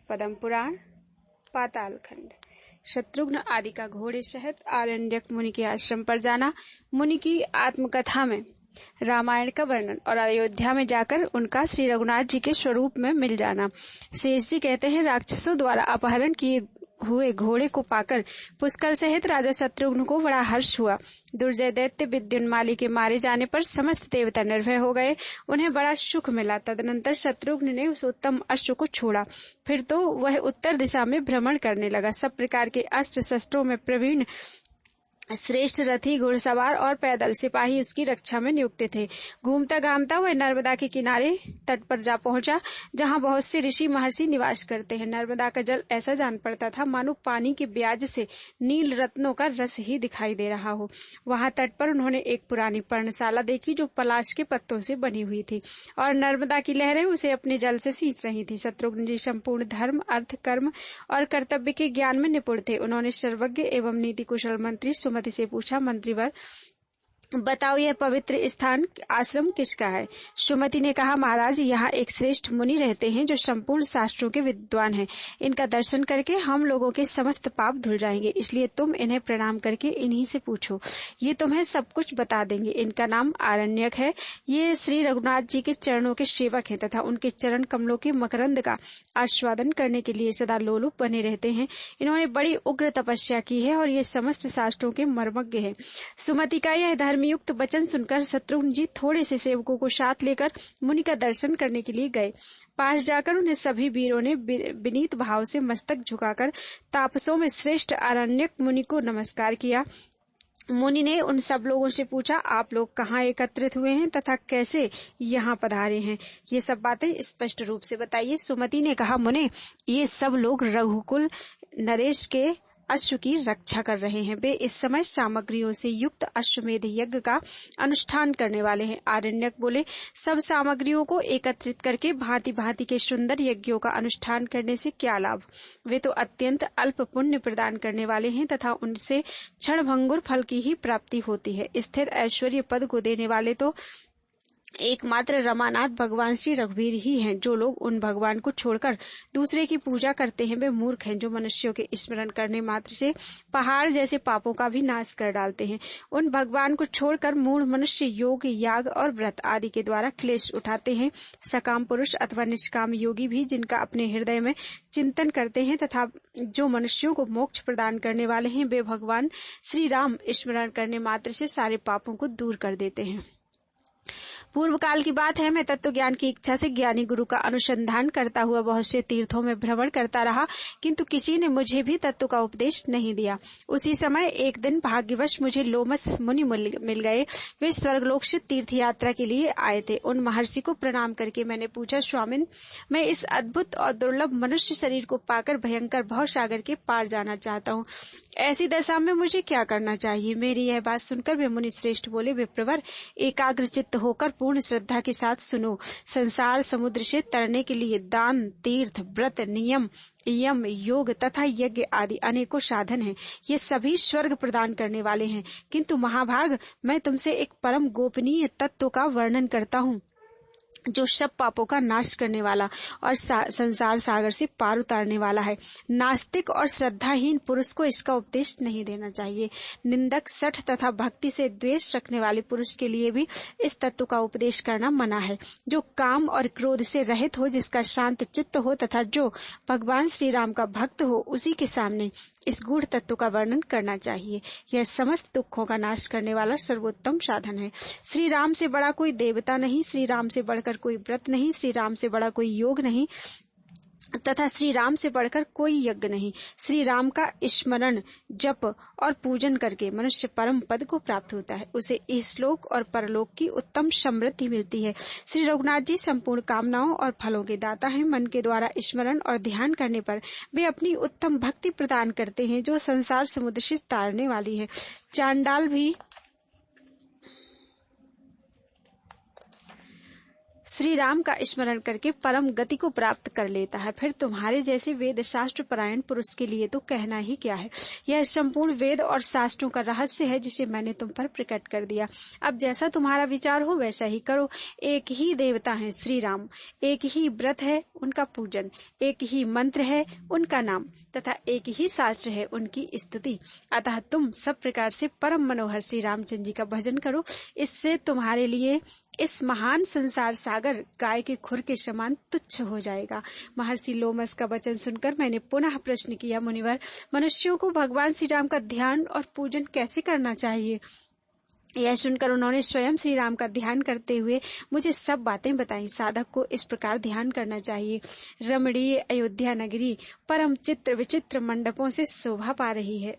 पद्म पुराण पाताल खंड। शत्रुघ्न आदि का घोड़े सहित आरण्यक मुनि के आश्रम पर जाना। मुनि की आत्मकथा में रामायण का वर्णन और अयोध्या में जाकर उनका श्री रघुनाथ जी के स्वरूप में मिल जाना। शेष जी कहते हैं, राक्षसों द्वारा अपहरण किए हुए घोड़े को पाकर पुष्कर सहित राजा शत्रुघ्न को बड़ा हर्ष हुआ। दुर्जय दैत्य विद्युन्माली के मारे जाने पर समस्त देवता निर्भय हो गए, उन्हें बड़ा सुख मिला। तदनंतर शत्रुघ्न ने उस उत्तम अश्व को छोड़ा, फिर तो वह उत्तर दिशा में भ्रमण करने लगा। सब प्रकार के अस्त्र शस्त्रों में प्रवीण श्रेष्ठ रथी, घुड़सवार और पैदल सिपाही उसकी रक्षा में नियुक्त थे। घूमता घामता वह नर्मदा के किनारे तट पर जा पहुंचा, जहां बहुत से ऋषि महर्षि निवास करते हैं। नर्मदा का जल ऐसा जान पड़ता था मानो पानी के ब्याज से नील रत्नों का रस ही दिखाई दे रहा हो। वहां तट पर उन्होंने एक पुरानी पर्णशाला देखी जो पलाश के पत्तों से बनी हुई थी और नर्मदा की लहरें उसे अपने जल से सींच रही थी। शत्रुघ्न जी संपूर्ण धर्म, अर्थ, कर्म और कर्तव्य के ज्ञान में निपुण थे। उन्होंने सर्वज्ञ एवं नीति कुशल मंत्री सुमति से पूछा, मंत्रीवर बताओ, यह पवित्र स्थान आश्रम किसका है? सुमति ने कहा, महाराज, यहाँ एक श्रेष्ठ मुनि रहते हैं जो संपूर्ण शास्त्रों के विद्वान हैं। इनका दर्शन करके हम लोगों के समस्त पाप धुल जाएंगे, इसलिए तुम इन्हें प्रणाम करके इन्हीं से पूछो, ये तुम्हें सब कुछ बता देंगे। इनका नाम आरण्यक है। ये श्री रघुनाथ जी के चरणों के सेवक हैं तथा उनके चरण कमलों के मकरंद का आस्वादन करने के लिए सदा लोलुप बने रहते हैं। इन्होंने बड़ी उग्र तपस्या की है और ये समस्त शास्त्रों के मर्मज्ञ है। सुमति का यह युक्त वचन सुनकर शत्रुघ्न जी थोड़े से सेवकों को साथ लेकर मुनि का दर्शन करने के लिए गए। पास जाकर उन्हें सभी वीरों ने विनीत भाव से मस्तक झुकाकर तापसों में श्रेष्ठ आरण्यक मुनि को नमस्कार किया। मुनि ने उन सब लोगों से पूछा, आप लोग कहाँ एकत्रित हुए हैं तथा कैसे यहाँ पधारे हैं? ये सब बातें स्पष्ट रूप से बताइए। सुमति ने कहा, मुने, ये सब लोग रघुकुल नरेश के अश्व की रक्षा कर रहे हैं। वे इस समय सामग्रियों से युक्त अश्वमेध यज्ञ का अनुष्ठान करने वाले हैं। आरण्यक बोले, सब सामग्रियों को एकत्रित करके भांति भांति के सुंदर यज्ञों का अनुष्ठान करने से क्या लाभ? वे तो अत्यंत अल्प पुण्य प्रदान करने वाले हैं तथा उनसे क्षणभंगुर फल की ही प्राप्ति होती है। स्थिर ऐश्वर्य पद को देने वाले तो एकमात्र रमानाथ भगवान श्री रघुवीर ही हैं। जो लोग उन भगवान को छोड़कर दूसरे की पूजा करते हैं वे मूर्ख हैं, जो मनुष्यों के स्मरण करने मात्र से पहाड़ जैसे पापों का भी नाश कर डालते हैं। उन भगवान को छोड़कर मूढ़ मनुष्य योग, याग और व्रत आदि के द्वारा क्लेश उठाते हैं। सकाम पुरुष अथवा निष्काम योगी भी जिनका अपने हृदय में चिंतन करते हैं तथा जो मनुष्यों को मोक्ष प्रदान करने वाले हैं, वे भगवान श्री राम स्मरण करने मात्र से सारे पापों को दूर कर देते हैं। पूर्व काल की बात है, मैं तत्व ज्ञान की इच्छा से ज्ञानी गुरु का अनुसंधान करता हुआ बहुत से तीर्थों में भ्रमण करता रहा, किंतु किसी ने मुझे भी तत्व का उपदेश नहीं दिया। उसी समय एक दिन भाग्यवश मुझे लोमस मुनि मिल गए। वे स्वर्गलोक से तीर्थ यात्रा के लिए आए थे। उन महर्षि को प्रणाम करके मैंने पूछा, स्वामिन, मैं इस अद्भुत और दुर्लभ मनुष्य शरीर को पाकर भयंकर भवसागर के पार जाना चाहता हूँ। ऐसी दशा में मुझे क्या करना चाहिए? मेरी यह बात सुनकर वे मुनि श्रेष्ठ बोले, विप्रवर, एकाग्र चित्त होकर पूर्ण श्रद्धा के साथ सुनो। संसार समुद्र से तरने के लिए दान, तीर्थ, व्रत, नियम, यम, योग तथा यज्ञ आदि अनेकों साधन हैं। ये सभी स्वर्ग प्रदान करने वाले हैं, किंतु महाभाग, मैं तुमसे एक परम गोपनीय तत्व का वर्णन करता हूँ जो सब पापों का नाश करने वाला और संसार सागर से पार उतारने वाला है। नास्तिक और श्रद्धाहीन पुरुष को इसका उपदेश नहीं देना चाहिए। निंदक, सठ तथा भक्ति से द्वेष रखने वाले पुरुष के लिए भी इस तत्व का उपदेश करना मना है। जो काम और क्रोध से रहित हो, जिसका शांत चित्त हो तथा जो भगवान श्री राम का भक्त हो, उसी के सामने इस गूढ़ तत्व का वर्णन करना चाहिए। यह समस्त दुखों का नाश करने वाला सर्वोत्तम साधन है। श्री राम से बड़ा कोई देवता नहीं, श्री राम से बढ़कर कोई व्रत नहीं, श्री राम से बड़ा कोई योग नहीं तथा श्री राम से बढ़कर कोई यज्ञ नहीं। श्री राम का स्मरण, जप और पूजन करके मनुष्य परम पद को प्राप्त होता है। उसे इहलोक और परलोक की उत्तम समृद्धि मिलती है। श्री रघुनाथ जी संपूर्ण कामनाओं और फलों के दाता हैं। मन के द्वारा स्मरण और ध्यान करने पर वे अपनी उत्तम भक्ति प्रदान करते हैं, जो संसार समुद्र से तारने वाली है। चांडाल भी श्री राम का स्मरण करके परम गति को प्राप्त कर लेता है। फिर तुम्हारे जैसे वेद शास्त्र परायण पुरुष के लिए तो कहना ही क्या है। यह संपूर्ण वेद और शास्त्रों का रहस्य है जिसे मैंने तुम पर प्रकट कर दिया। अब जैसा तुम्हारा विचार हो वैसा ही करो। एक ही देवता है श्री राम, एक ही व्रत है उनका पूजन, एक ही मंत्र है उनका नाम तथा एक ही शास्त्र है उनकी स्तुति। अतः तुम सब प्रकार से परम मनोहर श्री रामचंद्र जी का भजन करो। इससे तुम्हारे लिए इस महान संसार सागर गाय के खुर के समान तुच्छ हो जाएगा। महर्षि लोमस का वचन सुनकर मैंने पुनः प्रश्न किया, मुनिवर, मनुष्यों को भगवान श्री राम का ध्यान और पूजन कैसे करना चाहिए? यह सुनकर उन्होंने स्वयं श्री राम का ध्यान करते हुए मुझे सब बातें बताई। साधक को इस प्रकार ध्यान करना चाहिए। रमणीय अयोध्या नगरी परम चित्र विचित्र मंडपों से शोभा पा रही है।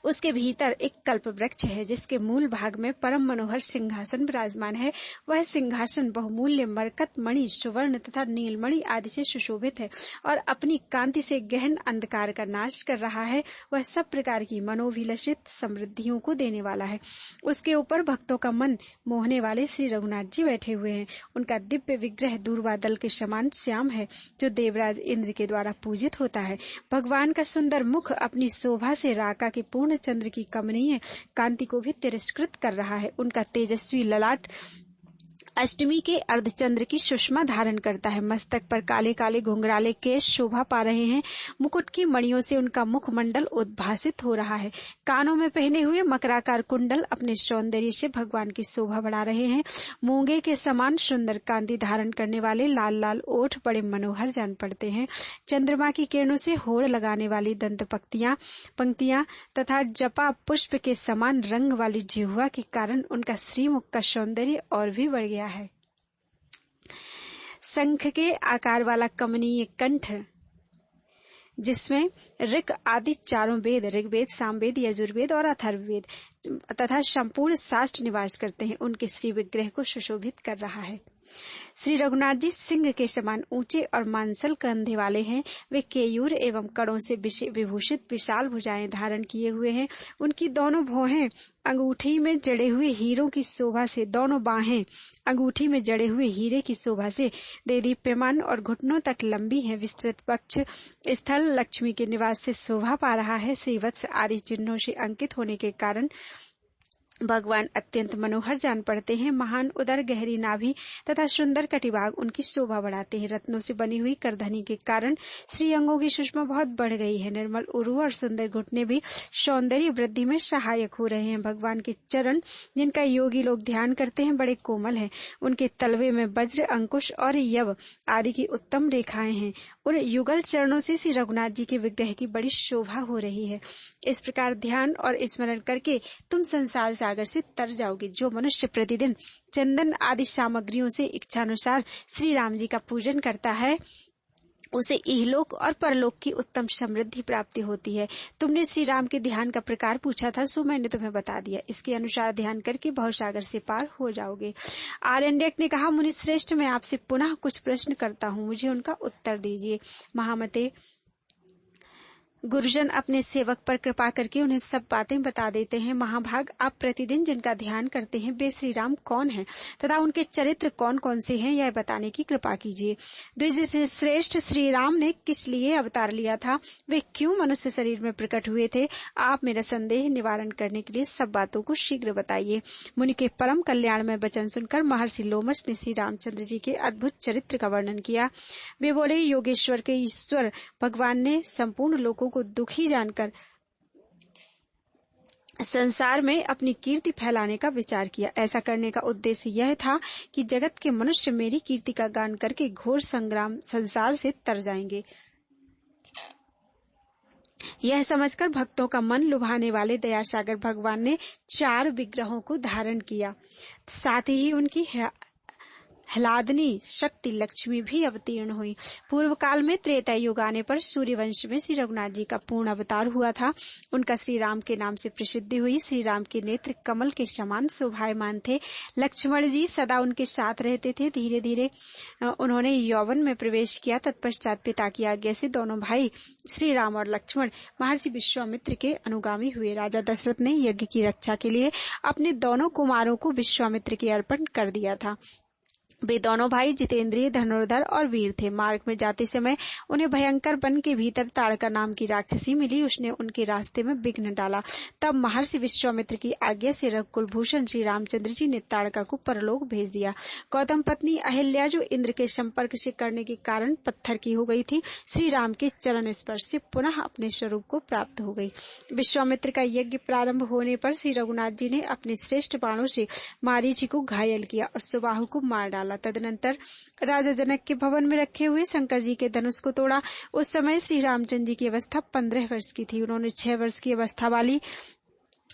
उसके भीतर एक कल्प वृक्ष है जिसके मूल भाग में परम मनोहर सिंहासन विराजमान है। वह सिंहासन बहुमूल्य मरकत मणि, सुवर्ण तथा नीलमणि आदि से सुशोभित है और अपनी कांति से गहन अंधकार का नाश कर रहा है। वह सब प्रकार की मनोभिलषित समृद्धियों को देने वाला है। उसके ऊपर भक्तों का मन मोहने वाले श्री रघुनाथ जी बैठे हुए हैं। उनका दिव्य विग्रह दूर्वा दल के समान श्याम है जो देवराज इंद्र के द्वारा पूजित होता है। भगवान का सुंदर मुख अपनी शोभा से राका के पूर्ण चंद्र की कमनीय कांति को भी तिरस्कृत कर रहा है। उनका तेजस्वी ललाट अष्टमी के अर्धचंद्र की सुषमा धारण करता है। मस्तक पर काले काले घुंघराले केश शोभा पा रहे हैं। मुकुट की मणियों से उनका मुखमंडल उद्भासित हो रहा है। कानों में पहने हुए मकराकार कुंडल अपने सौंदर्य से भगवान की शोभा बढ़ा रहे हैं। मूंगे के समान सुंदर कांति धारण करने वाले लाल लाल ओठ बड़े मनोहर जान पड़ते हैं। चंद्रमा की किरणों से होड़ लगाने वाली दंत पंक्तियां तथा जपा पुष्प के समान रंग वाली जिह्वा के कारण उनका श्रीमुख का सौंदर्य और भी बढ़ गया है। शंख के आकार वाला कमनीय कंठ जिसमें ऋक आदि चारों वेद, ऋग्वेद, सामवेद, यजुर्वेद और अथर्ववेद तथा संपूर्ण शास्त्र निवास करते हैं, उनके श्री विग्रह को सुशोभित कर रहा है। श्री रघुनाथ जी सिंह के समान ऊंचे और मांसल कंधे वाले हैं। वे केयूर एवं कड़ों से विभूषित विशाल भुजाएं धारण किए हुए हैं। उनकी दोनों भौहें अंगूठी में जड़े हुए हीरों की शोभा से, दोनों बाहें अंगूठी में जड़े हुए हीरे की शोभा से देदीप्यमान और घुटनों तक लंबी हैं। विस्तृत पक्ष स्थल लक्ष्मी के निवास से शोभा पा रहा है। श्रीवत्स आदि चिन्हों से अंकित होने के कारण भगवान अत्यंत मनोहर जान पड़ते हैं। महान उदर, गहरी नाभि तथा सुंदर कटिभाग उनकी शोभा बढ़ाते हैं। रत्नों से बनी हुई करधनी के कारण श्री अंगों की सुषमा बहुत बढ़ गई है। निर्मल उरु और सुंदर घुटने भी सौंदर्य वृद्धि में सहायक हो रहे हैं। भगवान के चरण जिनका योगी लोग ध्यान करते हैं बड़े कोमल हैं। उनके तलवे में वज्र, अंकुश और यव आदि की उत्तम रेखाएं हैं। उन युगल चरणों से श्री रघुनाथ जी के विग्रह की बड़ी शोभा हो रही है। इस प्रकार ध्यान और स्मरण करके तुम संसार सागर से तर जाओगे। जो मनुष्य प्रतिदिन चंदन आदि सामग्रियों से इच्छानुसार श्री राम जी का पूजन करता है उसे इहलोक और परलोक की उत्तम समृद्धि प्राप्ति होती है। तुमने श्री राम के ध्यान का प्रकार पूछा था, सो मैंने तुम्हें बता दिया। इसके अनुसार ध्यान करके भवसागर से पार हो जाओगे। आरण्यक ने कहा, मुनि श्रेष्ठ, मैं आपसे पुनः कुछ प्रश्न करता हूँ, मुझे उनका उत्तर दीजिए। महामते, गुरुजन अपने सेवक पर कृपा करके उन्हें सब बातें बता देते हैं। महाभाग, आप प्रतिदिन जिनका ध्यान करते हैं वे श्री राम कौन हैं तथा उनके चरित्र कौन कौन से हैं, यह बताने की कृपा कीजिए। द्विज श्रेष्ठ, श्री राम ने किस लिए अवतार लिया था, वे क्यों मनुष्य शरीर में प्रकट हुए थे, आप मेरा संदेह निवारण करने के लिए सब बातों को शीघ्र बताइए। मुनि के परम कल्याण में वचन सुनकर महर्षि लोमश ने श्री रामचंद्र जी के अद्भुत चरित्र का वर्णन किया। वे बोले, योगेश्वर के ईश्वर भगवान ने संपूर्ण लोगों को दुखी जानकर संसार में अपनी कीर्ति फैलाने का विचार किया। ऐसा करने का उद्देश्य यह था कि जगत के मनुष्य मेरी कीर्ति का गान करके घोर संग्राम संसार से तर जाएंगे। यह समझकर भक्तों का मन लुभाने वाले दयासागर भगवान ने 4 विग्रहों को धारण किया। साथ ही उनकी ह्लादनी शक्ति लक्ष्मी भी अवतीर्ण हुई। पूर्व काल में त्रेता युग आने पर सूर्यवंश में श्री रघुनाथ जी का पूर्ण अवतार हुआ था। उनका श्री राम के नाम से प्रसिद्धि हुई। श्री राम के नेत्र कमल के समान शोभायमान थे। लक्ष्मण जी सदा उनके साथ रहते थे। धीरे धीरे उन्होंने यौवन में प्रवेश किया। तत्पश्चात पिता की आज्ञा से दोनों भाई श्री राम और लक्ष्मण महर्षि विश्वामित्र के अनुगामी हुए। राजा दशरथ ने यज्ञ की रक्षा के लिए अपने दोनों कुमारों को विश्वामित्र के अर्पण कर दिया था। वे दोनों भाई जितेंद्रिय, धनुर्धर और वीर थे। मार्ग में जाते समय उन्हें भयंकर वन के भीतर ताड़का नाम की राक्षसी मिली। उसने उनके रास्ते में विघ्न डाला। तब महर्षि विश्वामित्र की आज्ञा से रघुकुल भूषण श्री रामचंद्र जी ने ताड़का को परलोक भेज दिया। गौतम पत्नी अहिल्या, जो इंद्र के संपर्क से करने के कारण पत्थर की हो गई थी, श्री राम के चरण स्पर्श से पुनः अपने स्वरूप को प्राप्त हो गई। विश्वामित्र का यज्ञ प्रारंभ होने पर श्री रघुनाथ जी ने अपने श्रेष्ठ बाणों से मारीची को घायल किया और सुबाहु को मार डाला। तदनंतर राजा जनक के भवन में रखे हुए शंकर जी के धनुष को तोड़ा। उस समय श्री रामचंद्र जी की अवस्था 15 वर्ष की थी। उन्होंने 6 वर्ष की अवस्था वाली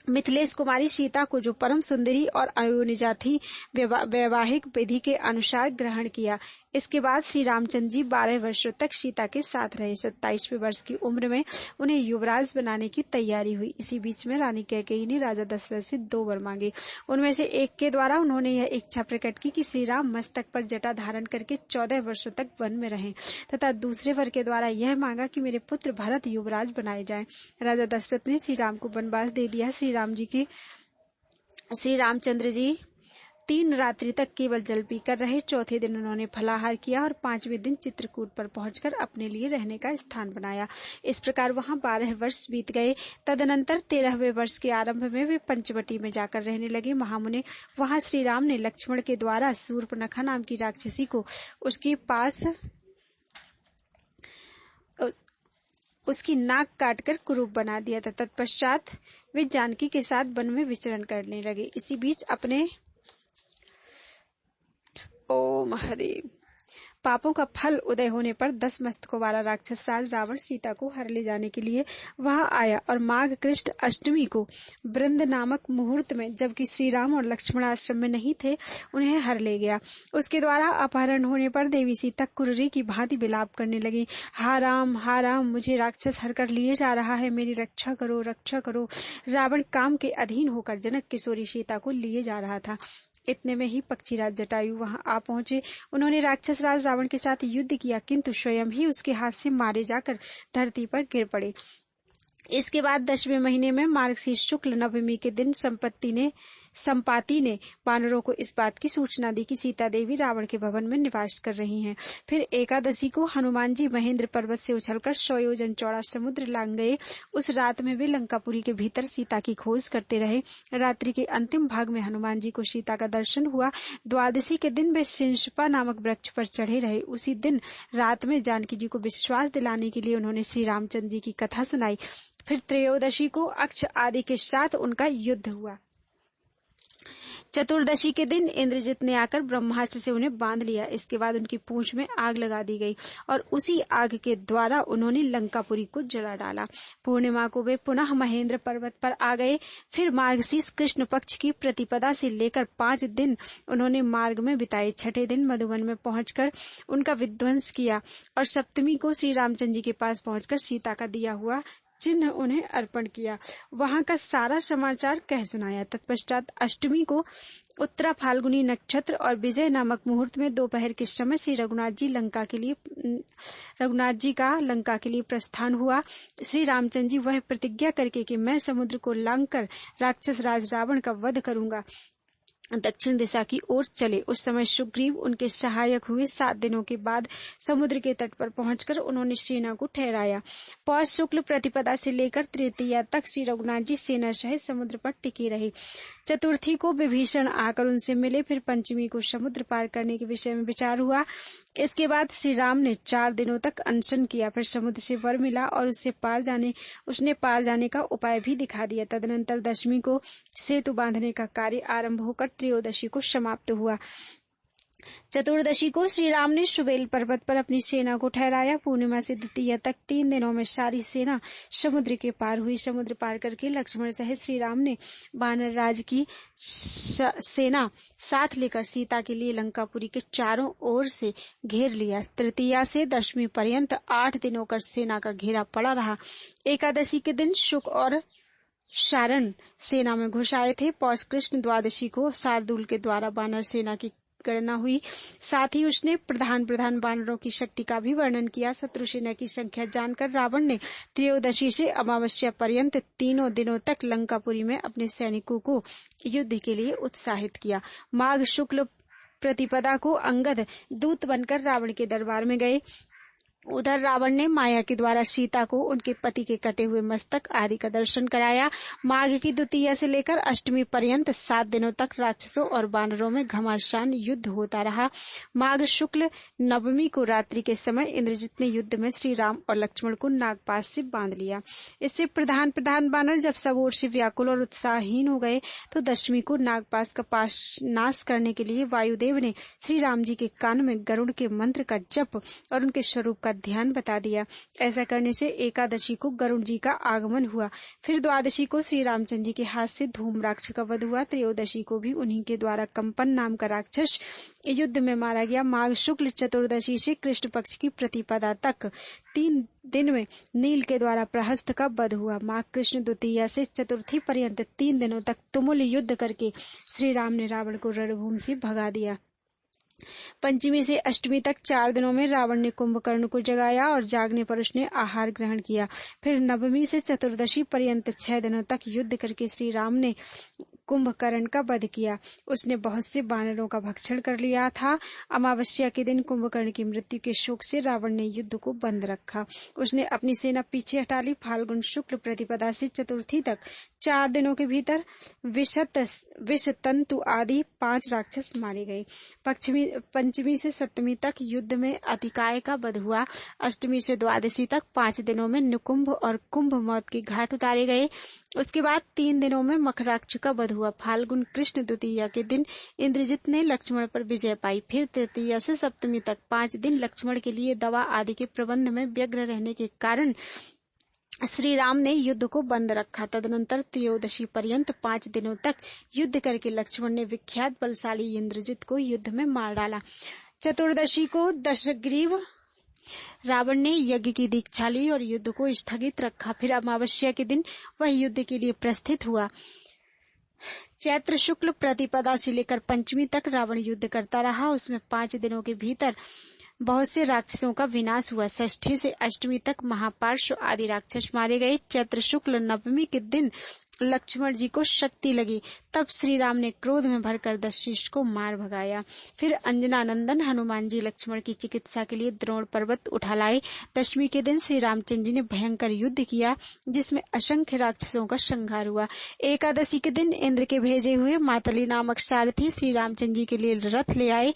मिथिलेश कुमारी सीता को, जो परम सुंदरी और अयोनिजा थी, वैवाहिक विधि के अनुसार ग्रहण किया। इसके बाद श्री रामचंद्र जी 12 वर्षों तक सीता के साथ रहे। 27वें वर्ष की उम्र में उन्हें युवराज बनाने की तैयारी हुई। इसी बीच में रानी कैकेयी ने राजा दशरथ से 2 वर मांगे। उनमें से एक के द्वारा उन्होंने यह इच्छा प्रकट की कि श्री राम मस्तक पर जटा धारण करके 14 वर्षों तक वन में रहें, तथा दूसरे वर के द्वारा यह मांगा कि मेरे पुत्र भरत युवराज बनाए जाएं। राजा दशरथ ने श्री राम को वनवास दे दिया। श्री रामचंद्र जी 3 रात्रि तक केवल जल पीकर रहे। चौथे दिन उन्होंने फलाहार किया और 5वें दिन चित्रकूट पर पहुंचकर अपने लिए रहने का स्थान बनाया। इस प्रकार वहां 12 वर्ष बीत गए। तदनंतर 13वें वर्ष के आरंभ में वे पंचवटी में जाकर रहने लगे। महामुने, वहां श्री राम ने लक्ष्मण के द्वारा शूर्पणखा नाम की राक्षसी को उसके पास उसकी नाक काटकर कुरूप बना दिया था। तत्पश्चात वे जानकी के साथ वन में विचरण करने लगे। इसी बीच अपने ओम हरे पापों का फल उदय होने पर 10 मस्तकों वाला राक्षस राज रावण सीता को हर ले जाने के लिए वहां आया और माघ कृष्ण अष्टमी को वृंद नामक मुहूर्त में, जबकि श्री राम और लक्ष्मण आश्रम में नहीं थे, उन्हें हर ले गया। उसके द्वारा अपहरण होने पर देवी सीता कुर्री की भांति विलाप करने लगी। हा राम, मुझे राक्षस हर कर लिए जा रहा है, मेरी रक्षा करो, रक्षा करो। रावण काम के अधीन होकर जनक किशोरी सीता को लिए जा रहा था। इतने में ही पक्षीराज जटायु वहां आ पहुंचे। उन्होंने राक्षस राज रावण के साथ युद्ध किया, किंतु स्वयं ही उसके हाथ से मारे जाकर धरती पर गिर पड़े। इसके बाद 10वें महीने में मार्गशीर्ष शुक्ल नवमी के दिन संपाति ने वानरों को इस बात की सूचना दी कि सीता देवी रावण के भवन में निवास कर रही हैं। फिर एकादशी को हनुमान जी महेंद्र पर्वत से उछलकर 100 योजन चौड़ा समुद्र लांग गए। उस रात में वे लंकापुरी के भीतर सीता की खोज करते रहे। रात्रि के अंतिम भाग में हनुमान जी को सीता का दर्शन हुआ। द्वादशी के दिन वे शिंशपा नामक वृक्ष पर चढ़े रहे। उसी दिन रात में जानकी जी को विश्वास दिलाने के लिए उन्होंने श्री रामचंद्र जी की कथा सुनाई। फिर त्रयोदशी को अक्ष आदि के साथ उनका युद्ध हुआ। चतुर्दशी के दिन इंद्रजित ने आकर ब्रह्मास्त्र से उन्हें बांध लिया। इसके बाद उनकी पूंछ में आग लगा दी गई और उसी आग के द्वारा उन्होंने लंकापुरी को जला डाला। पूर्णिमा को वे पुनः महेंद्र पर्वत पर आ गए। फिर मार्गशीर्ष कृष्ण पक्ष की प्रतिपदा से लेकर 5 दिन उन्होंने मार्ग में बिताए। 6ठे दिन मधुवन में पहुंचकर उनका विध्वंस किया और सप्तमी को श्री रामचंद्र जी के पास पहुंचकर सीता का दिया हुआ चिन्ह उन्हें अर्पण किया। वहां का सारा समाचार कह सुनाया। तत्पश्चात अष्टमी को उत्तरा फाल्गुनी नक्षत्र और विजय नामक मुहूर्त में दोपहर के समय श्री रघुनाथ जी का लंका के लिए प्रस्थान हुआ। श्री रामचंद्र जी वह प्रतिज्ञा करके कि मैं समुद्र को लांघ कर राक्षस राज रावण का वध करूंगा, दक्षिण दिशा की ओर चले। उस समय सुग्रीव उनके सहायक हुए। 7 दिनों के बाद समुद्र के तट पर पहुंचकर उन्होंने सेना को ठहराया। पौष शुक्ल प्रतिपदा से लेकर तृतीया तक श्री रघुनाथ जी सेना सहित समुद्र पर टिके रहे। चतुर्थी को विभीषण आकर उनसे मिले। फिर पंचमी को समुद्र पार करने के विषय में विचार हुआ। इसके बाद श्री राम ने 4 दिनों तक अनशन किया। फिर समुद्र से वर मिला और उसने पार जाने का उपाय भी दिखा दिया। तदनंतर दशमी को सेतु बांधने का कार्य आरंभ होकर त्रयोदशी को समाप्त हुआ। चतुर्दशी को श्री राम ने सुबेल पर्वत पर अपनी सेना को ठहराया। पूर्णिमा से द्वितीया तक 3 दिनों में सारी सेना समुद्र के पार हुई। समुद्र पार करके लक्ष्मण सहित श्री राम ने वानर राज की सेना साथ लेकर सीता के लिए लंकापुरी के चारों ओर से घेर लिया। तृतीया से दशमी पर्यंत 8 दिनों का सेना का घेरा पड़ा रहा। एकादशी के दिन शुक और शारण सेना में घुस आए थे। पौष कृष्ण द्वादशी को शार्दूल के द्वारा वानर सेना की गणना हुई। साथ ही उसने प्रधान वानरों की शक्ति का भी वर्णन किया। शत्रु सेना की संख्या जानकर रावण ने त्रयोदशी से अमावस्या पर्यंत 3 दिनों तक लंकापुरी में अपने सैनिकों को युद्ध के लिए उत्साहित किया। माघ शुक्ल प्रतिपदा को अंगद दूत बनकर रावण के दरबार में गए। उधर रावण ने माया के द्वारा सीता को उनके पति के कटे हुए मस्तक आदि का दर्शन कराया। माघ की द्वितीया से लेकर अष्टमी पर्यंत 7 दिनों तक राक्षसों और वानरों में घमासान युद्ध होता रहा। माघ शुक्ल नवमी को रात्रि के समय इंद्रजित ने युद्ध में श्री राम और लक्ष्मण को नागपाश से बांध लिया। इससे प्रधान वानर जब सब ओर से व्याकुल और उत्साहहीन हो गए तो दशमी को नागपाश का पाश नाश करने के लिए वायुदेव ने श्री राम जी के कान में गरुड़ के मंत्र का जप और उनके स्वरूप का ध्यान बता दिया। ऐसा करने से एकादशी को गरुड़ जी का आगमन हुआ। फिर द्वादशी को श्री रामचंद्र जी के हाथ से धूम राक्षस का वध हुआ। त्रयोदशी को भी उन्हीं के द्वारा कंपन नाम का राक्षस युद्ध में मारा गया। माघ शुक्ल चतुर्दशी से कृष्ण पक्ष की प्रतिपदा तक 3 दिन में नील के द्वारा प्रहस्त का वध हुआ। माघ कृष्ण द्वितीया से चतुर्थी पर्यंत 3 दिनों तक तुमुल युद्ध करके श्री राम ने रावण को रणभूमि से भगा दिया। पंचमी से अष्टमी तक 4 दिनों में रावण ने कुंभकर्ण को जगाया और जागने पर उसने आहार ग्रहण किया। फिर नवमी से चतुर्दशी पर्यंत 6 दिनों तक युद्ध करके श्री राम ने कुंभकर्ण का वध किया। उसने बहुत से वानरों का भक्षण कर लिया था। अमावस्या के दिन कुंभकर्ण की मृत्यु के शोक से रावण ने युद्ध को बंद रखा। उसने अपनी सेना पीछे हटा ली। फाल्गुन शुक्ल प्रतिपदा से चतुर्थी तक 4 दिनों के भीतर विषतंतु आदि 5 राक्षस मारे गए। पंचमी से सप्तमी तक युद्ध में अतिकाय का वध हुआ। अष्टमी से द्वादशी तक 5 दिनों में निकुंभ और कुंभ मौत के घाट उतारे गए। उसके बाद 3 दिनों में मखराक्षस का वध हुआ। फाल्गुन कृष्ण द्वितीया के दिन इंद्रजित ने लक्ष्मण पर विजय पाई। फिर तृतीया से सप्तमी तक 5 दिन लक्ष्मण के लिए दवा आदि के प्रबंध में व्यग्र रहने के कारण श्री राम ने युद्ध को बंद रखा। तदनंतर त्रयोदशी पर्यंत 5 दिनों तक युद्ध करके लक्ष्मण ने विख्यात बलशाली इंद्रजित को युद्ध में मार डाला। चतुर्दशी को दशग्रीव रावण ने यज्ञ की दीक्षा ली और युद्ध को स्थगित रखा। फिर अमावस्या के दिन वह युद्ध के लिए प्रस्थित हुआ। चैत्र शुक्ल प्रतिपदा से लेकर पंचमी तक रावण युद्ध करता रहा। उसमें 5 दिनों के भीतर बहुत से राक्षसों का विनाश हुआ। षष्ठी से अष्टमी तक महापार्श्व आदि राक्षस मारे गए। चैत्र शुक्ल नवमी के दिन लक्ष्मण जी को शक्ति लगी। तब श्री राम ने क्रोध में भरकर दशरथ को मार भगाया। फिर अंजना नंदन हनुमान जी लक्ष्मण की चिकित्सा के लिए द्रोण पर्वत उठा लाए। दशमी के दिन श्री रामचंद्र जी ने भयंकर युद्ध किया जिसमें असंख्य राक्षसों का संहार हुआ। एकादशी के दिन इंद्र के भेजे हुए मातली नामक सारथी श्री रामचंद्र जी के लिए रथ ले आए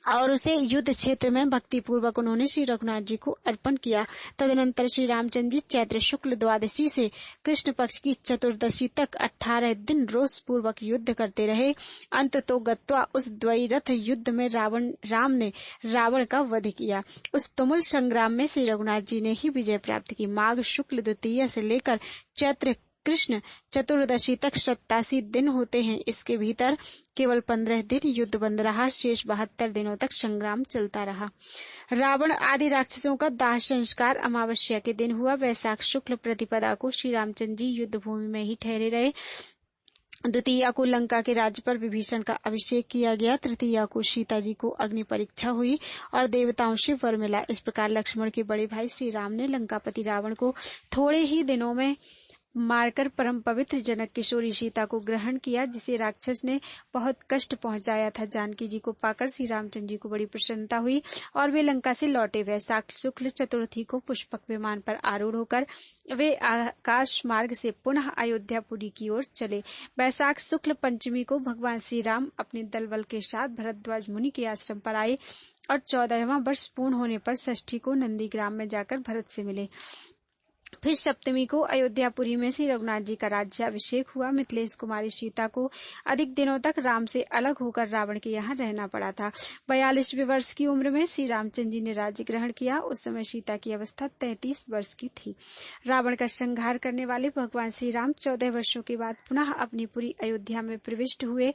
और उसे युद्ध क्षेत्र में भक्ति पूर्वक उन्होंने श्री रघुनाथ जी को अर्पण किया। तदनंतर श्री रामचंद्र जी चैत्र शुक्ल द्वादशी से कृष्ण पक्ष की चतुर्दशी तक 18 दिन रोष पूर्वक युद्ध करते रहे। अंततो गत्वा उस द्वैरथ युद्ध में राम ने रावण का वध किया। उस तुमुल संग्राम में श्री रघुनाथ जी ने ही विजय प्राप्त की। माघ शुक्ल द्वितीया से लेकर चैत्र कृष्ण चतुर्दशी तक 87 दिन होते हैं। इसके भीतर केवल 15 दिन युद्ध बंद रहा। शेष 72 दिनों तक संग्राम चलता रहा। रावण आदि राक्षसों का दाह संस्कार अमावस्या के दिन हुआ। वैशाख शुक्ल प्रतिपदा को श्री रामचंद्र जी युद्ध भूमि में ही ठहरे रहे। द्वितीया को लंका के राज्य पर विभीषण का अभिषेक किया गया। तृतीया को सीता जी को अग्नि परीक्षा हुई और देवताओं से वर मिला। इस प्रकार लक्ष्मण के बड़े भाई श्री राम ने लंकापति रावण को थोड़े ही दिनों में मारकर परम पवित्र जनक किशोरी सीता को ग्रहण किया, जिसे राक्षस ने बहुत कष्ट पहुंचाया था। जानकी जी को पाकर श्री रामचंद्र जी को बड़ी प्रसन्नता हुई और वे लंका से लौटे। वैशाख शुक्ल चतुर्थी को पुष्पक विमान पर आरूढ़ होकर वे आकाश मार्ग से पुनः अयोध्यापुरी की ओर चले। वैशाख शुक्ल पंचमी को भगवान श्री राम अपने दल बल के साथ भरद्वाज मुनि के आश्रम पर आए और 14वां वर्ष पूर्ण होने पर षष्ठी को नंदीग्राम में जाकर भरत से मिले। फिर सप्तमी को अयोध्यापुरी में श्री रघुनाथ जी का राज्याभिषेक हुआ। मिथिलेश कुमारी सीता को अधिक दिनों तक राम से अलग होकर रावण के यहाँ रहना पड़ा था। 42वें वर्ष की उम्र में श्री रामचंद्र जी ने राज्य ग्रहण किया। उस समय सीता की अवस्था 33 वर्ष की थी। रावण का संहार करने वाले भगवान श्री राम 14 वर्षों के बाद पुनः अपनी पूरी अयोध्या में प्रविष्ट हुए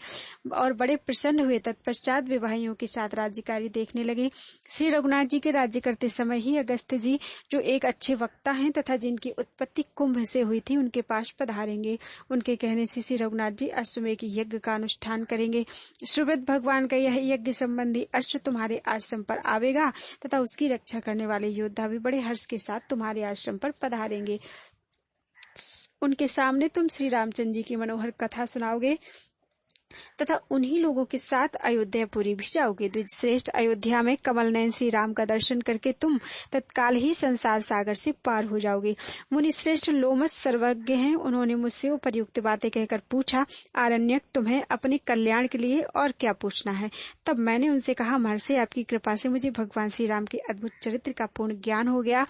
और बड़े प्रसन्न हुए। तत्पश्चात वे भाइयों के साथ राज्यकारी देखने लगे। श्री रघुनाथ जी के राज्य करते समय ही अगस्त जी, जो एक अच्छे वक्ता हैं तथा जिनकी उत्पत्ति कुंभ से हुई थी, उनके पास पधारेंगे। उनके कहने से श्री रघुनाथ जी अश्वमेध यज्ञ का अनुष्ठान करेंगे। सुवृत भगवान का यह यज्ञ संबंधी अश्व तुम्हारे आश्रम पर आवेगा तथा उसकी रक्षा करने वाले योद्धा भी बड़े हर्ष के साथ तुम्हारे आश्रम पर पधारेंगे। उनके सामने तुम श्री रामचंद्र जी की मनोहर कथा सुनाओगे तथा उन्हीं लोगों के साथ अयोध्यापुरी भी जाओगे। द्विजश्रेष्ठ, अयोध्या में कमल नयन श्री राम का दर्शन करके तुम तत्काल ही संसार सागर से पार हो जाओगे। मुनि श्रेष्ठ लोमस सर्वज्ञ हैं, उन्होंने मुझसे उपर्युक्त बातें कहकर पूछा, आरण्यक, तुम्हें अपने कल्याण के लिए और क्या पूछना है? तब मैंने उनसे कहा, महर्षि, आपकी कृपा से मुझे भगवान श्री राम के अद्भुत चरित्र का पूर्ण ज्ञान हो गया।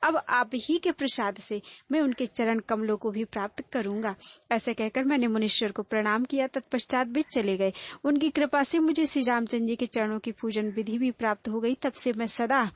अब आप ही के प्रसाद से मैं उनके चरण कमलों को भी प्राप्त करूंगा। ऐसे कहकर मैंने मुनीश्वर को प्रणाम किया। तत्पश्चात वे चले गए। उनकी कृपा से मुझे श्री रामचंद्र जी के चरणों की पूजन विधि भी प्राप्त हो गई। तब से मैं सदा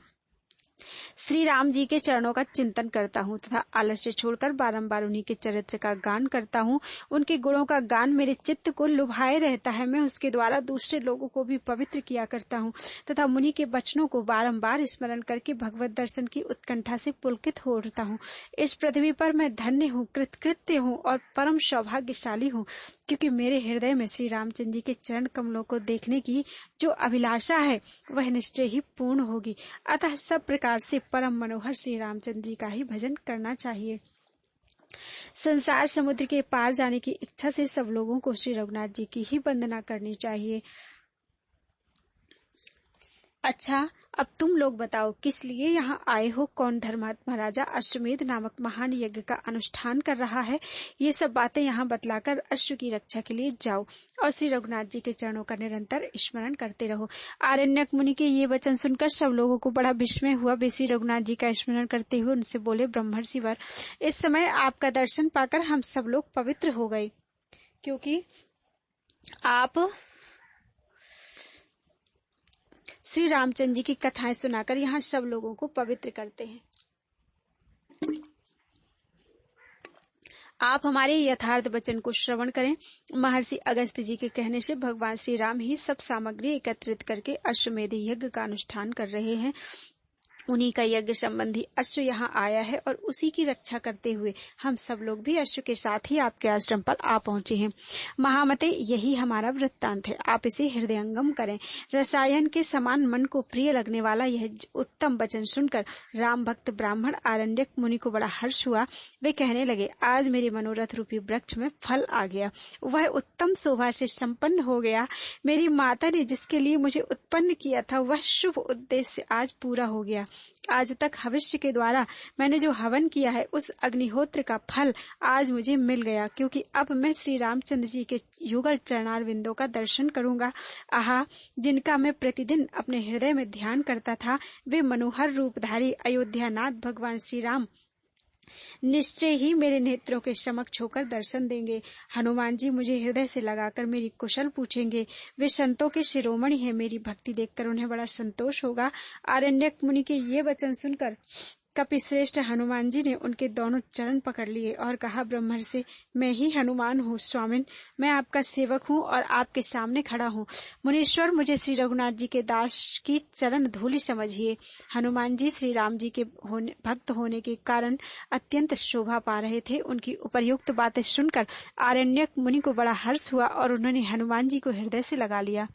श्री राम जी के चरणों का चिंतन करता हूँ तथा आलस्य छोड़कर बारंबार उन्हीं के चरित्र का गान करता हूँ। उनके गुणों का गान मेरे चित्त को लुभाए रहता है। मैं उसके द्वारा दूसरे लोगों को भी पवित्र किया करता हूँ तथा मुनि के वचनों को बारंबार स्मरण करके भगवत दर्शन की उत्कंठा से पुलकित हो उठता हूँ। इस पृथ्वी पर मैं धन्य हूँ, कृतकृत्य हूँ और परम सौभाग्यशाली हूँ, क्योंकि मेरे हृदय में श्री रामचंद्र जी के चरण कमलों को देखने की जो अभिलाषा है वह निश्चय ही पूर्ण होगी। अतः सब प्रकार से परम मनोहर श्री रामचंद्र जी का ही भजन करना चाहिए। संसार समुद्र के पार जाने की इच्छा से सब लोगों को श्री रघुनाथ जी की ही वंदना करनी चाहिए। अच्छा, अब तुम लोग बताओ, किस लिए यहाँ आए हो? कौन धर्मात्मा राजा अश्वमेध नामक महान यज्ञ का अनुष्ठान कर रहा है? ये सब बातें यहाँ बतलाकर अश्व की रक्षा के लिए जाओ और श्री रघुनाथ जी के चरणों का निरंतर स्मरण करते रहो। आरण्यक मुनि के ये वचन सुनकर सब लोगों को बड़ा विस्मय हुआ। वे श्री रघुनाथ जी का स्मरण करते हुए उनसे बोले, ब्रह्मर्षि वर, इस समय आपका दर्शन पाकर हम सब लोग पवित्र हो गए, क्योंकि आप श्री रामचंद्र जी की कथाएं सुनाकर यहाँ सब लोगों को पवित्र करते हैं। आप हमारे यथार्थ वचन को श्रवण करें। महर्षि अगस्त्य जी के कहने से भगवान श्री राम ही सब सामग्री एकत्रित करके अश्वमेध यज्ञ का अनुष्ठान कर रहे हैं। उन्हीं का यज्ञ संबंधी अश्व यहाँ आया है और उसी की रक्षा करते हुए हम सब लोग भी अश्व के साथ ही आपके आश्रम पर आ पहुंचे हैं। महामते, यही हमारा वृत्तांत है, आप इसे हृदयंगम करें। रसायन के समान मन को प्रिय लगने वाला यह उत्तम वचन सुनकर राम भक्त ब्राह्मण आरण्यक मुनि को बड़ा हर्ष हुआ। वे कहने लगे, आज मेरे मनोरथ रूपी वृक्ष में फल आ गया, वह उत्तम शोभा से संपन्न हो गया। मेरी माता ने जिसके लिए मुझे उत्पन्न किया था वह शुभ उद्देश्य आज पूरा हो गया। आज तक हविष्य के द्वारा मैंने जो हवन किया है उस अग्निहोत्र का फल आज मुझे मिल गया, क्योंकि अब मैं श्री रामचंद्र जी के युगल चरणारविंदों का दर्शन करूंगा। आहा, जिनका मैं प्रतिदिन अपने हृदय में ध्यान करता था, वे मनोहर रूपधारी अयोध्यानाथ भगवान श्री राम निश्चय ही मेरे नेत्रों के समक्ष होकर दर्शन देंगे। हनुमान जी मुझे हृदय से लगाकर मेरी कुशल पूछेंगे। वे संतों के शिरोमणि हैं, मेरी भक्ति देखकर उन्हें बड़ा संतोष होगा। आरण्यक मुनि के ये वचन सुनकर कपिश्रेष्ठ हनुमान जी ने उनके दोनों चरण पकड़ लिए और कहा, ब्रह्मर्षि, मैं ही हनुमान हूँ स्वामिन, मैं आपका सेवक हूँ और आपके सामने खड़ा हूँ। मुनीश्वर, मुझे श्री रघुनाथ जी के दास की चरण धूलि समझिए। हनुमान जी श्री राम जी के भक्त होने के कारण अत्यंत शोभा पा रहे थे। उनकी उपर्युक्त बातें सुनकर आरण्यक मुनि को बड़ा हर्ष हुआ और उन्होंने हनुमान जी को हृदय से लगा लिया।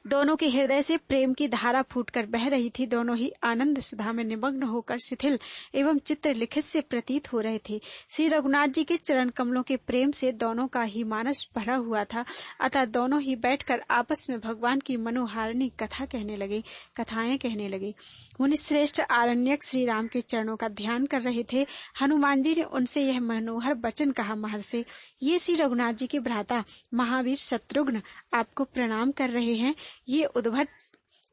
दोनों के हृदय से प्रेम की धारा फूटकर बह रही थी। दोनों ही आनंद सुधा में निमग्न होकर शिथिल एवं चित्र लिखित से प्रतीत हो रहे थे। श्री रघुनाथ जी के चरण कमलों के प्रेम से दोनों का ही मानस भरा हुआ था। अतः दोनों ही बैठकर आपस में भगवान की मनोहारिणी कथाएं कहने लगे। मुनिश्रेष्ठ आरण्यक श्री राम के चरणों का ध्यान कर रहे थे। हनुमान जी ने उनसे यह मनोहर वचन कहा, महर्षि, ये श्री रघुनाथ जी के भ्राता महावीर शत्रुघ्न आपको प्रणाम कर रहे हैं। ये उद्भट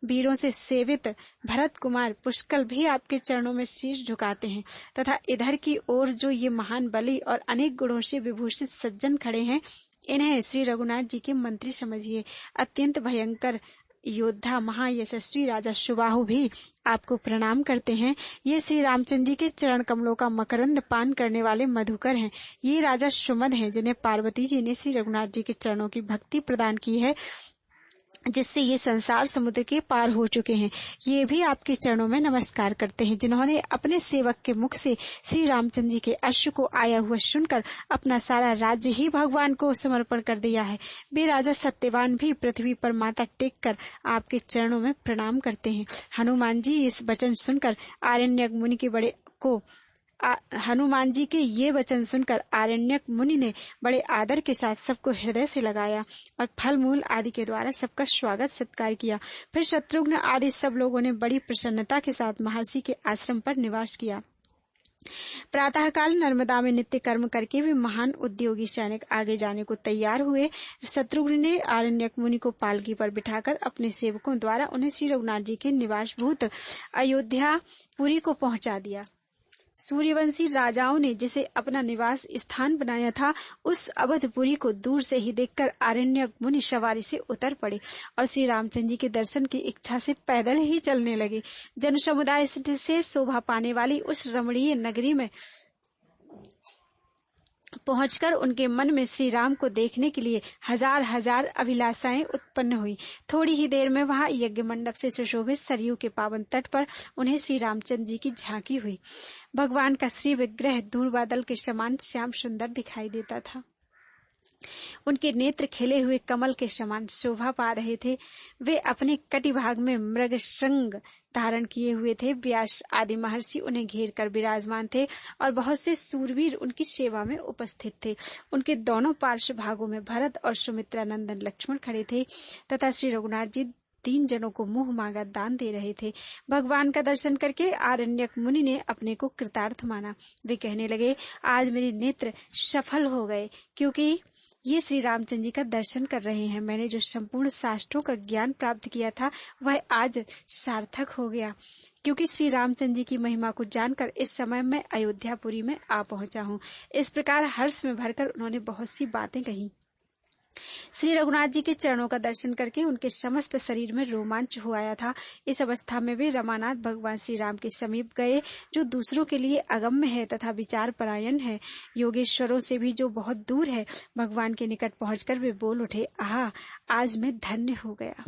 वीरों से सेवित भरत कुमार पुष्कल भी आपके चरणों में शीश झुकाते हैं तथा इधर की ओर जो ये महान बलि और अनेक गुणों से विभूषित सज्जन खड़े हैं, इन्हें श्री रघुनाथ जी के मंत्री समझिए। अत्यंत भयंकर योद्धा महायशस्वी राजा सुबाहु भी आपको प्रणाम करते हैं। ये श्री रामचंद्र जी के चरण कमलों का मकरंद पान करने वाले मधुकर हैं। ये राजा सुमद हैं, जिन्हें पार्वती जी ने श्री रघुनाथ जी के चरणों की भक्ति प्रदान की है, जिससे ये संसार समुद्र के पार हो चुके हैं। ये भी आपके चरणों में नमस्कार करते हैं, जिन्होंने अपने सेवक के मुख से श्री रामचंद्र जी के अश्व को आया हुआ सुनकर अपना सारा राज्य ही भगवान को समर्पण कर दिया है। वे राजा सत्यवान भी पृथ्वी पर माथा टेक कर आपके चरणों में प्रणाम करते हैं। हनुमान जी इस वचन सुनकर आरण्यक मुनि के हनुमान जी के ये वचन सुनकर आरण्यक मुनि ने बड़े आदर के साथ सबको हृदय से लगाया और फल मूल आदि के द्वारा सबका स्वागत सत्कार किया। फिर शत्रुघ्न आदि सब लोगों ने बड़ी प्रसन्नता के साथ महर्षि के आश्रम पर निवास किया। प्रातःकाल नर्मदा में नित्य कर्म करके वे महान उद्योगी सैनिक आगे जाने को तैयार हुए। शत्रुघ्न ने आरण्यक मुनि को पालकी पर बिठाकर अपने सेवकों द्वारा उन्हें श्री रघुनाथ जी के निवासभूत अयोध्यापुरी को पहुंचा दिया। सूर्यवंशी राजाओं ने जिसे अपना निवास स्थान बनाया था, उस अवधपुरी को दूर से ही देखकर आरण्यक मुनि सवारी से उतर पड़े और श्री रामचंद्र जी के दर्शन की इच्छा से पैदल ही चलने लगे। जन समुदाय से शोभा पाने वाली उस रमणीय नगरी में पहुंचकर उनके मन में श्री राम को देखने के लिए हजार हजार अभिलाषाएं उत्पन्न हुई। थोड़ी ही देर में वहां यज्ञ मंडप से सुशोभित सरयू के पावन तट पर उन्हें श्री रामचंद्र जी की झांकी हुई। भगवान का श्री विग्रह दूर बादल के समान श्याम सुंदर दिखाई देता था। उनके नेत्र खिले हुए कमल के समान शोभा पा रहे थे। वे अपने कटिभाग में मृग श्रृंग धारण किए हुए थे। व्यास आदि महर्षि उन्हें घेर कर विराजमान थे और बहुत से सूरवीर उनकी सेवा में उपस्थित थे। उनके दोनों पार्श्व भागों में भरत और सुमित्रा नंदन लक्ष्मण खड़े थे तथा श्री रघुनाथ जी 3 जनों को मुंह मांगा दान दे रहे थे। भगवान का दर्शन करके आरण्यक मुनि ने अपने को कृतार्थ माना। वे कहने लगे, आज मेरे नेत्र सफल हो गए, क्योंकि ये श्री रामचंद्र जी का दर्शन कर रहे हैं। मैंने जो संपूर्ण शास्त्रों का ज्ञान प्राप्त किया था वह आज सार्थक हो गया, क्योंकि श्री रामचंद्र जी की महिमा को जानकर इस समय मैं अयोध्यापुरी में आ पहुंचा हूँ। इस प्रकार हर्ष में भरकर उन्होंने बहुत सी बातें कही। श्री रघुनाथ जी के चरणों का दर्शन करके उनके समस्त शरीर में रोमांच हो आया था। इस अवस्था में वे रमानाथ भगवान श्री राम के समीप गए, जो दूसरों के लिए अगम्य है तथा विचार परायण है, योगेश्वरों से भी जो बहुत दूर है। भगवान के निकट पहुंचकर वे बोल उठे, आहा, आज मैं धन्य हो गया,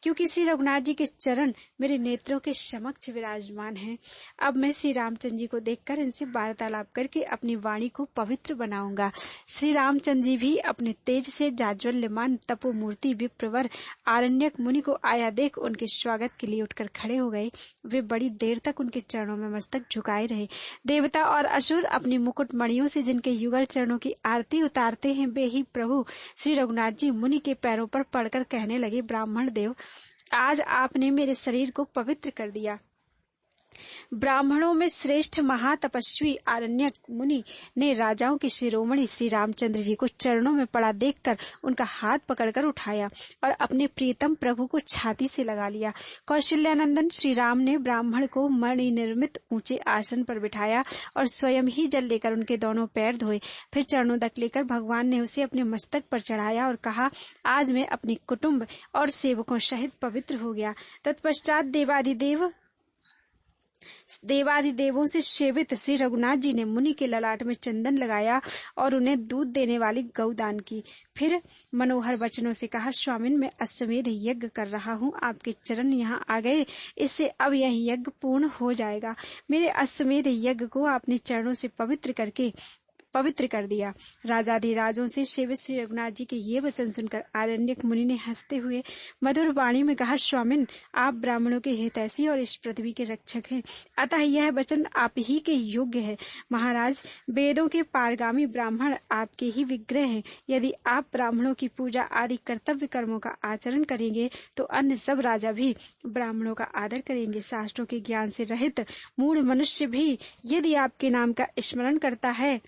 क्योंकि श्री रघुनाथ जी के चरण मेरे नेत्रों के समक्ष विराजमान हैं। अब मैं श्री रामचंद्र जी को देखकर इनसे वार्तालाप करके अपनी वाणी को पवित्र बनाऊंगा। श्री रामचंद्र जी भी अपने तेज से जाज्वल्यमान तपोमूर्ति विप्रवर आरण्यक मुनि को आया देख उनके स्वागत के लिए उठकर खड़े हो गए। वे बड़ी देर तक उनके चरणों में मस्तक झुकाए रहे। देवता और असुर अपनी मुकुट मणियों से जिनके युगल चरणों की आरती उतारते हैं, वे ही प्रभु श्री रघुनाथ जी मुनि के पैरों पर पड़कर कहने लगे, ब्राह्मण देव, आज आपने मेरे शरीर को पवित्र कर दिया। ब्राह्मणों में श्रेष्ठ महातपस्वी आरण्यक मुनि ने राजाओं के शिरोमणि श्री रामचंद्र जी को चरणों में पड़ा देखकर उनका हाथ पकड़कर उठाया और अपने प्रियतम प्रभु को छाती से लगा लिया। कौशल्यानंदन श्री राम ने ब्राह्मण को मणि निर्मित ऊंचे आसन पर बिठाया और स्वयं ही जल लेकर उनके दोनों पैर धोए। फिर चरणों तक लेकर भगवान ने उसे अपने मस्तक पर चढ़ाया और कहा, आज मैं अपने कुटुंब और सेवकों सहित पवित्र हो गया। तत्पश्चात देवादिदेवों से सेवित श्री रघुनाथ जी ने मुनि के ललाट में चंदन लगाया और उन्हें दूध देने वाली गौ दान की। फिर मनोहर वचनों से कहा, स्वामिन, मैं अश्वमेध यज्ञ कर रहा हूँ, आपके चरण यहाँ आ गए, इससे अब यह यज्ञ पूर्ण हो जाएगा। मेरे अश्वमेध यज्ञ को आपने चरणों से पवित्र कर दिया। राजाधिराजों से सेवित श्री रघुनाथ जी के ये वचन सुनकर आरण्यक मुनि ने हंसते हुए मधुर वाणी में कहा, स्वामिन, आप ब्राह्मणों के हितैषी और इस पृथ्वी के रक्षक हैं, अतः यह वचन आप ही के योग्य है। महाराज, वेदों के पारगामी ब्राह्मण आपके ही विग्रह हैं। यदि आप ब्राह्मणों की पूजा आदि कर्तव्य कर्मों का आचरण करेंगे तो अन्य सब राजा भी ब्राह्मणों का आदर करेंगे। शास्त्रों के ज्ञान से रहित मूढ़ मनुष्य भी यदि आपके नाम का स्मरण करता है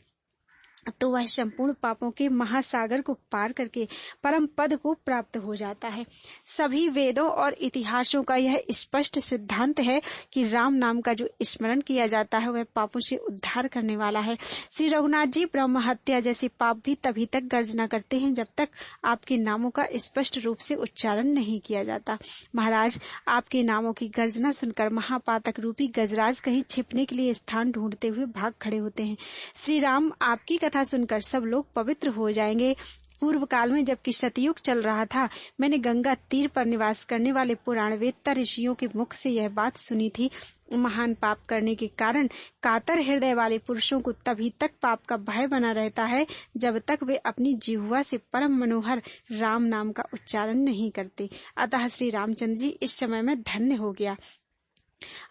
तो वह संपूर्ण पापों के महासागर को पार करके परम पद को प्राप्त हो जाता है। सभी वेदों और इतिहासों का यह स्पष्ट सिद्धांत है कि राम नाम का जो स्मरण किया जाता है वह पापों से उद्धार करने वाला है। श्री रघुनाथ जी ब्रह्म हत्या जैसे पाप भी तभी तक गर्जना करते हैं जब तक आपके नामों का स्पष्ट रूप से उच्चारण नहीं किया जाता। महाराज, आपके नामों की गर्जना सुनकर महापातक रूपी गजराज कहीं छिपने के लिए स्थान ढूंढते हुए भाग खड़े होते हैं। श्री राम, आपकी कथा सुनकर सब लोग पवित्र हो जाएंगे। पूर्व काल में जबकि सतयुग चल रहा था, मैंने गंगा तीर पर निवास करने वाले पुराण वेत्ता ऋषियों के मुख से यह बात सुनी थी। महान पाप करने के कारण कातर हृदय वाले पुरुषों को तभी तक पाप का भय बना रहता है जब तक वे अपनी जिह्वा से परम मनोहर राम नाम का उच्चारण नहीं करते। अतः श्री रामचंद्र जी, इस समय में धन्य हो गया।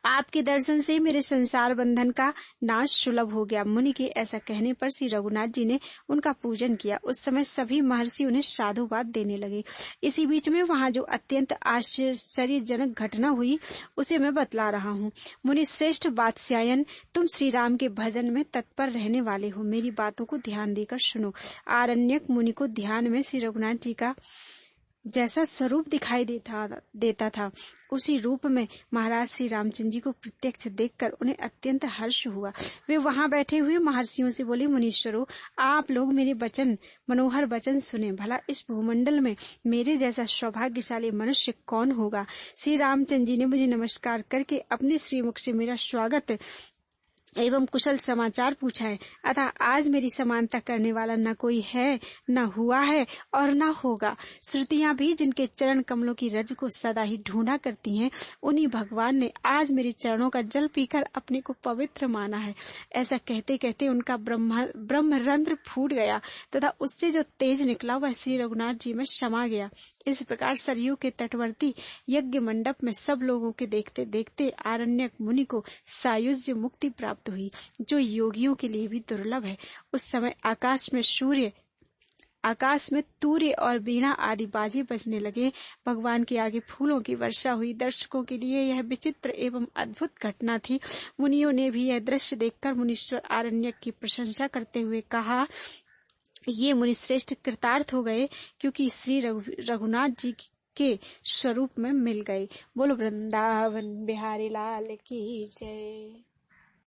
आपके दर्शन से मेरे संसार बंधन का नाश सुलभ हो गया। मुनि के ऐसा कहने पर श्री रघुनाथ जी ने उनका पूजन किया। उस समय सभी महर्षि उन्हें साधुवाद देने लगे। इसी बीच में वहां जो अत्यंत आश्चर्यजनक घटना हुई उसे मैं बतला रहा हूँ। मुनि श्रेष्ठ वात्स्यायन, तुम श्री राम के भजन में तत्पर रहने वाले हो, मेरी बातों को ध्यान देकर सुनो। आरण्यक मुनि को ध्यान में श्री रघुनाथ जी का जैसा स्वरूप दिखाई देता था उसी रूप में महाराज श्री रामचंद्र जी को प्रत्यक्ष देखकर उन्हें अत्यंत हर्ष हुआ। वे वहां बैठे हुए महर्षियों से बोले, मुनीश्वरों, आप लोग मेरे मनोहर वचन सुने। भला इस भूमंडल में मेरे जैसा सौभाग्यशाली मनुष्य कौन होगा। श्री रामचंद्र जी ने मुझे नमस्कार करके अपने श्रीमुख से मेरा स्वागत एवं कुशल समाचार पूछा है। अतः आज मेरी समानता करने वाला न कोई है, न हुआ है और न होगा। श्रुतियां भी जिनके चरण कमलों की रज को सदा ही ढूंढा करती हैं, उन्हीं भगवान ने आज मेरे चरणों का जल पीकर अपने को पवित्र माना है। ऐसा कहते कहते उनका ब्रह्मरंध्र फूट गया तथा उससे जो तेज निकला वह श्री रघुनाथ जी में समा गया। इस प्रकार सरयू के तटवर्ती यज्ञ मंडप में सब लोगों के देखते देखते आरण्यक मुनि को सायुज्य मुक्ति प्राप्त हुई, जो योगियों के लिए भी दुर्लभ है। उस समय आकाश में तूर्य और वीणा आदि बाजे बजने लगे। भगवान के आगे फूलों की वर्षा हुई। दर्शकों के लिए यह विचित्र एवं अद्भुत घटना थी। मुनियों ने भी यह दृश्य देखकर मुनीश्वर आरण्यक की प्रशंसा करते हुए कहा, ये मुनि श्रेष्ठ कृतार्थ हो गए, क्योंकि श्री रघुनाथ जी के स्वरूप में मिल गए। बोलो वृंदावन बिहारी लाल की जय।